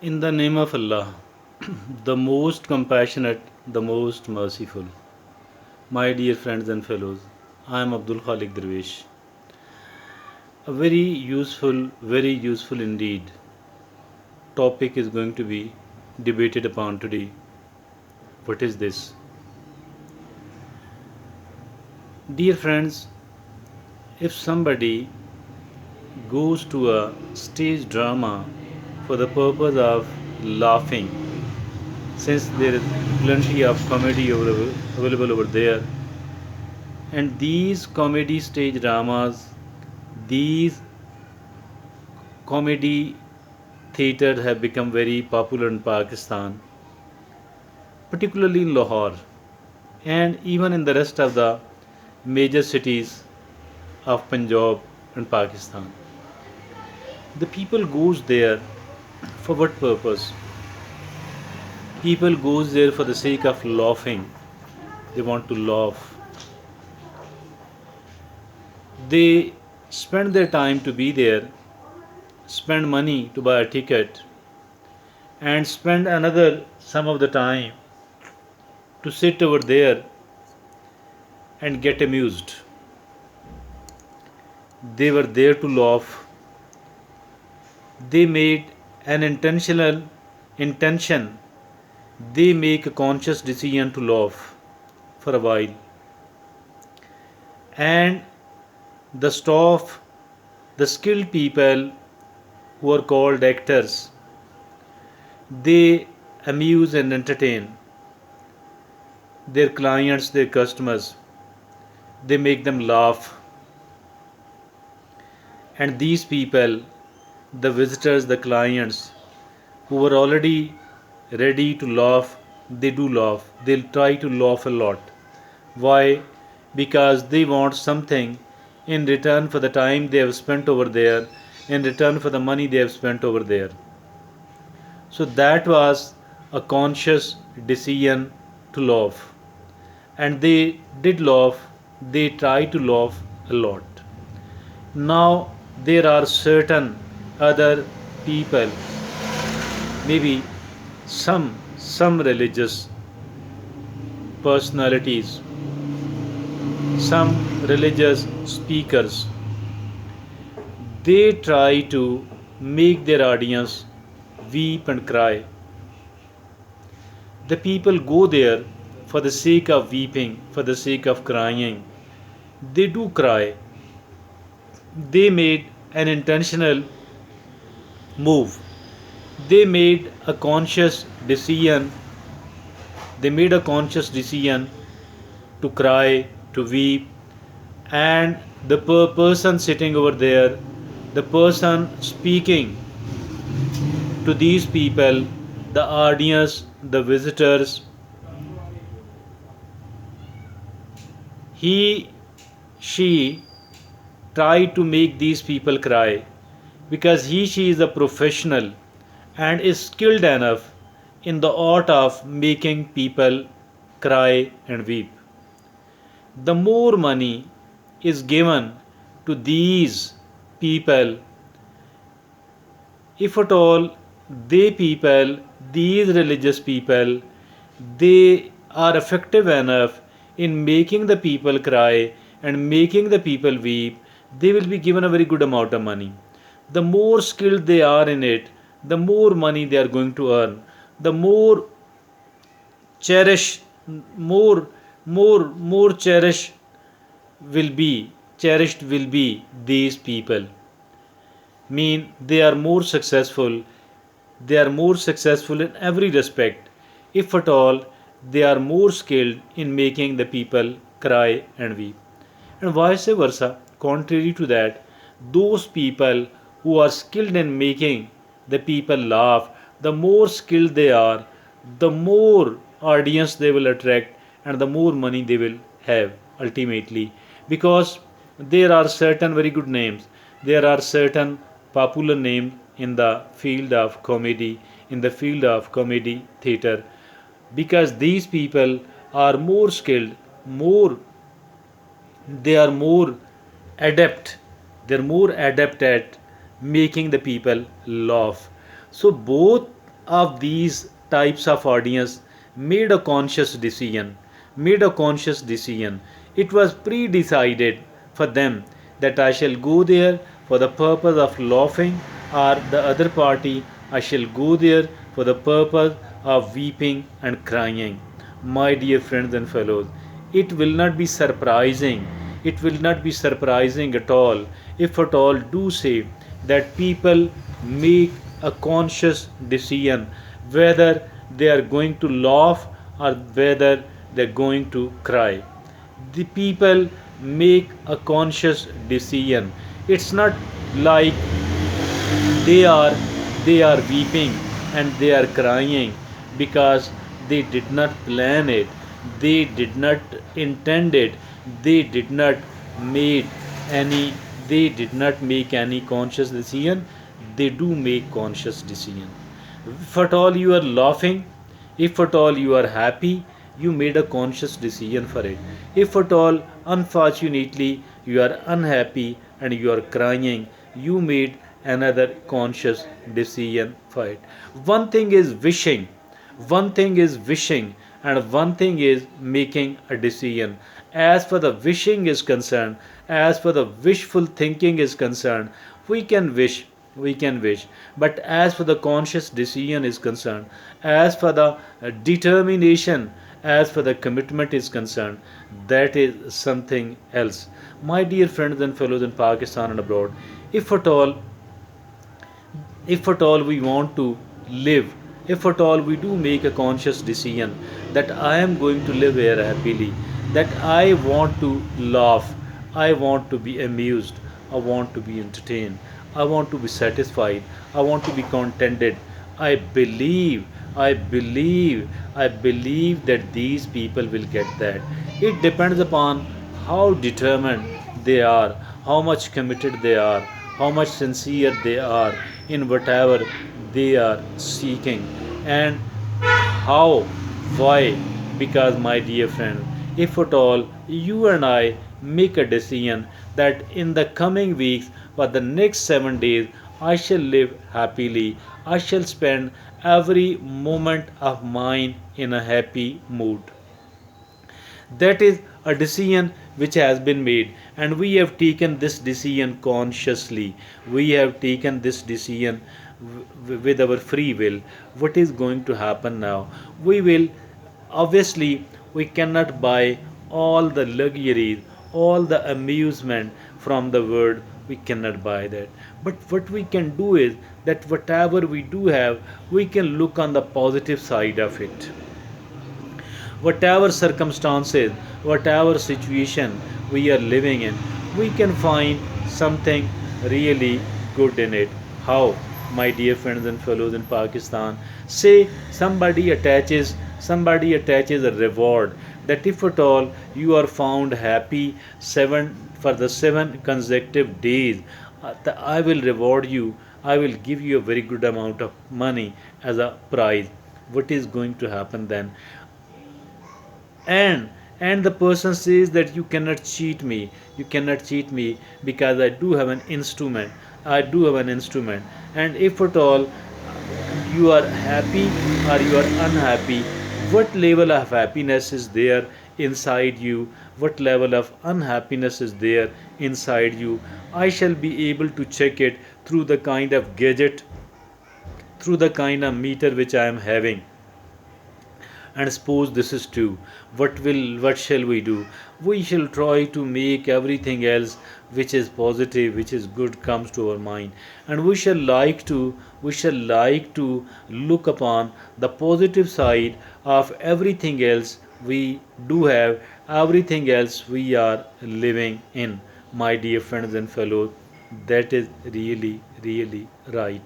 In the name of Allah, the most compassionate, the most merciful. My dear friends and fellows, I am Abdul Khalik Darwish. A very useful indeed topic is going to be debated upon today. What is this? Dear friends, if somebody goes to a stage drama for the purpose of laughing, since there is plenty of comedy available over there, and these comedy stage dramas, these comedy theatres have become very popular in Pakistan, particularly in Lahore and even in the rest of the major cities of Punjab and Pakistan. The people goes there for what purpose? People goes there for the sake of laughing. They want to laugh. They spend their time to be there, spend money to buy a ticket, and spend another some of the time to sit over there and get amused. They were there to laugh. They made an intentional intention. They make a conscious decision to laugh for a while. And the staff, the skilled people who are called actors, they amuse and entertain their clients, their customers. They make them laugh. And these people, the visitors, the clients who were already ready to laugh, they do laugh. They'll try to laugh a lot. Why? Because they want something in return for the time they have spent over there, in return for the money they have spent over there. So that was a conscious decision to laugh. And they did laugh, they tried to laugh a lot. Now there are certain other people, maybe some religious personalities, some religious speakers, they try to make their audience weep and cry. The people go there for the sake of weeping, for the sake of crying. They do cry. They made an intentional move. They made a conscious decision. They made a conscious decision to cry, to weep, and the person sitting over there, the person speaking to these people, the audience, the visitors, he, she tried to make these people cry because she is a professional and is skilled enough in the art of making people cry and weep. The more money is given to these people, if at all these religious people, they are effective enough in making the people cry and making the people weep, they will be given a very good amount of money. The more skilled they are in it, the more money they are going to earn, the more cherish, more cherished will be these people. Mean they are more successful in every respect, if at all they are more skilled in making the people cry and weep. And vice versa, contrary to that, those people who are skilled in making the people laugh, the more skilled they are, the more audience they will attract and the more money they will have ultimately, because there are certain very good names, there are certain popular names in the field of comedy, in the field of comedy theater, because these people are more skilled, more they are more adept, they're more adept at making the people laugh. So both of these types of audience made a conscious decision, made a conscious decision. It was pre-decided for them that I shall go there for the purpose of laughing, or the other party I shall go there for the purpose of weeping and crying. My dear friends and fellows, it will not be surprising, it will not be surprising at all if at all do say that people make a conscious decision whether they are going to laugh or whether they are going to cry. The people make a conscious decision. It's not like they are they are weeping and they are crying because they did not plan it, they did not intend it, they did not made any they did not make any conscious decision. They do make conscious decision. If at all you are laughing, if at all you are happy, you made a conscious decision for it. If at all unfortunately you are unhappy and you are crying, you made another conscious decision for it. One thing is wishing, one thing is wishing, and one thing is making a decision. As for the wishing is concerned, as for the wishful thinking is concerned, we can wish, we can wish. But as for the conscious decision is concerned, as for the determination, as for the commitment is concerned, that is something else. My dear friends and fellows in Pakistan and abroad, if at all if at all we want to live, if at all we do make a conscious decision that I am going to live here happily, that I want to laugh, I want to be amused, I want to be entertained, I want to be satisfied, I want to be contented. I believe, I believe that these people will get that. It depends upon how determined they are, how much committed they are, how much sincere they are in whatever they are seeking, and how, why. Because, my dear friend, if at all you and I make a decision that in the coming weeks for the next 7 days I shall live happily, I shall spend every moment of mine in a happy mood. That is a decision which has been made, and we have taken this decision consciously. We have taken this decision with our free will. What is going to happen now? We will, obviously, we cannot buy all the luxuries, all the amusement from the world. We cannot buy that. But what we can do is that whatever we do have, we can look on the positive side of it. Whatever circumstances, whatever situation we are living in, we can find something really good in it. How, my dear friends and fellows in Pakistan? Say somebody attaches a reward that if at all you are found happy seven for the 7 consecutive days, I will reward you. I will give you a very good amount of money as a prize. What is going to happen then? And the person says that you cannot cheat me, you cannot cheat me because I do have an instrument, I do have an instrument. And if at all you are happy or you are unhappy, what level of happiness is there inside you, what level of unhappiness is there inside you, I shall be able to check it through the kind of gadget, through the kind of meter which I am having. And suppose this is true, what shall we do? We shall try to make everything else which is positive, which is good, comes to our mind, and we shall like to look upon the positive side of everything else we do have, everything else we are living in. My dear friends and fellows, that is really right.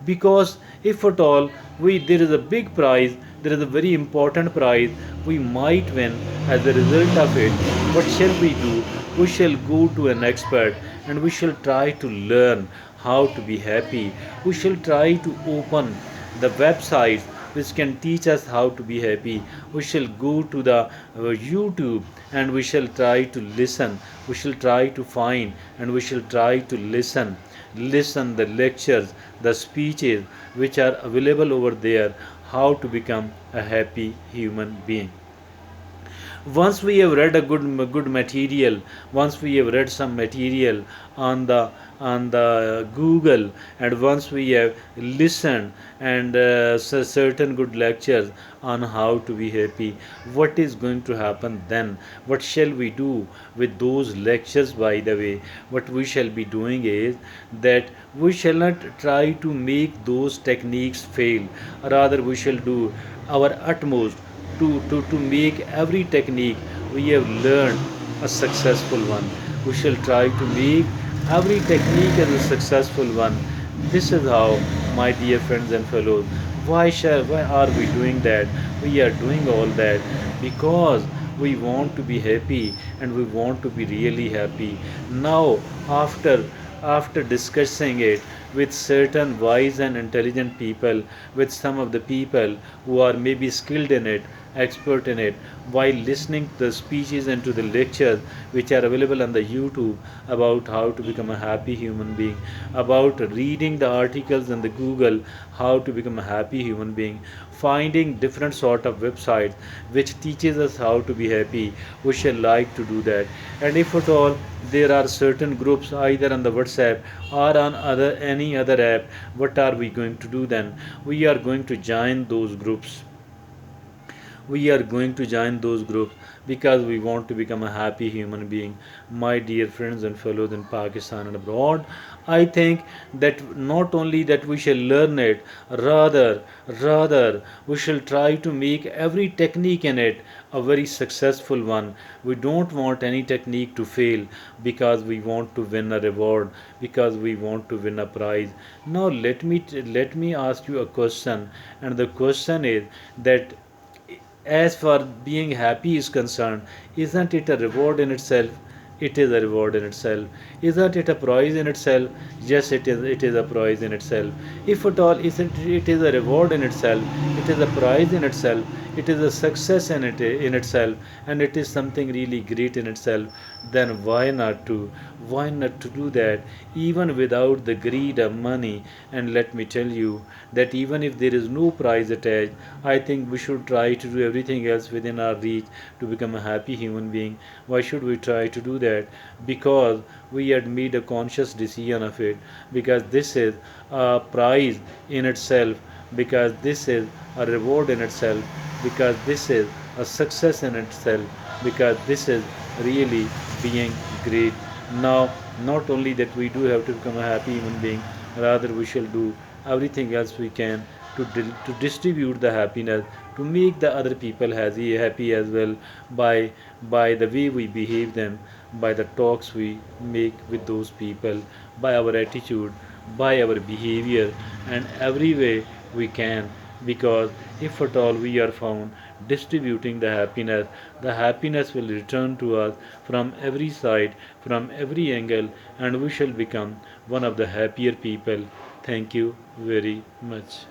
Because if at all we there is a big prize, there is a very important prize we might win. As a result of it, what shall we do? We shall go to an expert and we shall try to learn how to be happy. We shall try to open the websites which can teach us how to be happy. We shall go to the YouTube and we shall try to listen. We shall try to find and we shall try to listen listen the lectures, the speeches which are available over there, how to become a happy human being. Once we have read a good material, once we have read some material on the Google, and once we have listened and certain good lectures on how to be happy, what is going to happen then? What shall we do with those lectures? By the way, what we shall be doing is that we shall not try to make those techniques fail, rather we shall do our utmost to make every technique we have learned a successful one. We shall try to make every technique as a successful one. This is how, my dear friends and fellows, why are we doing that? We are doing all that because we want to be happy and we want to be really happy. Now, after discussing it with certain wise and intelligent people, with some of the people who are maybe skilled in it, expert in it, while listening to the speeches and to the lectures which are available on the YouTube about how to become a happy human being, about reading the articles in the Google how to become a happy human being, finding different sort of websites which teaches us how to be happy, we shall like to do that. And if at all there are certain groups either on the WhatsApp or on other any other app, what are we going to do then? We are going to join those groups. We are going to join those groups because we want to become a happy human being. My dear friends and fellows in Pakistan and abroad, I think that not only that we shall learn it, rather we shall try to make every technique in it a very successful one. We don't want any technique to fail because we want to win a reward, because we want to win a prize. Now let me ask you a question, and the question is that as far being happy is concerned, isn't it a reward in itself? It is a reward in itself. Isn't it a prize in itself? Yes, it is. It is a prize in itself. If at all, isn't it is a reward in itself? It is a prize in itself. It is a success in itself, and it is something really great in itself. Then why not to? Why not to do that? Even without the greed of money. And let me tell you that even if there is no prize attached, I think we should try to do everything else within our reach to become a happy human being. Why should we try to do that? Because we had made a conscious decision of it, because this is a prize in itself, because this is a reward in itself, because this is a success in itself, because this is really being great. Now, not only that we do have to become a happy human being, rather we shall do everything else we can to distribute the happiness, to make the other people happy as well, by the way we behave them, by the talks we make with those people, by our attitude, by our behavior, and every way we can. Because if at all we are found distributing the happiness will return to us from every side, from every angle, and we shall become one of the happier people. Thank you very much.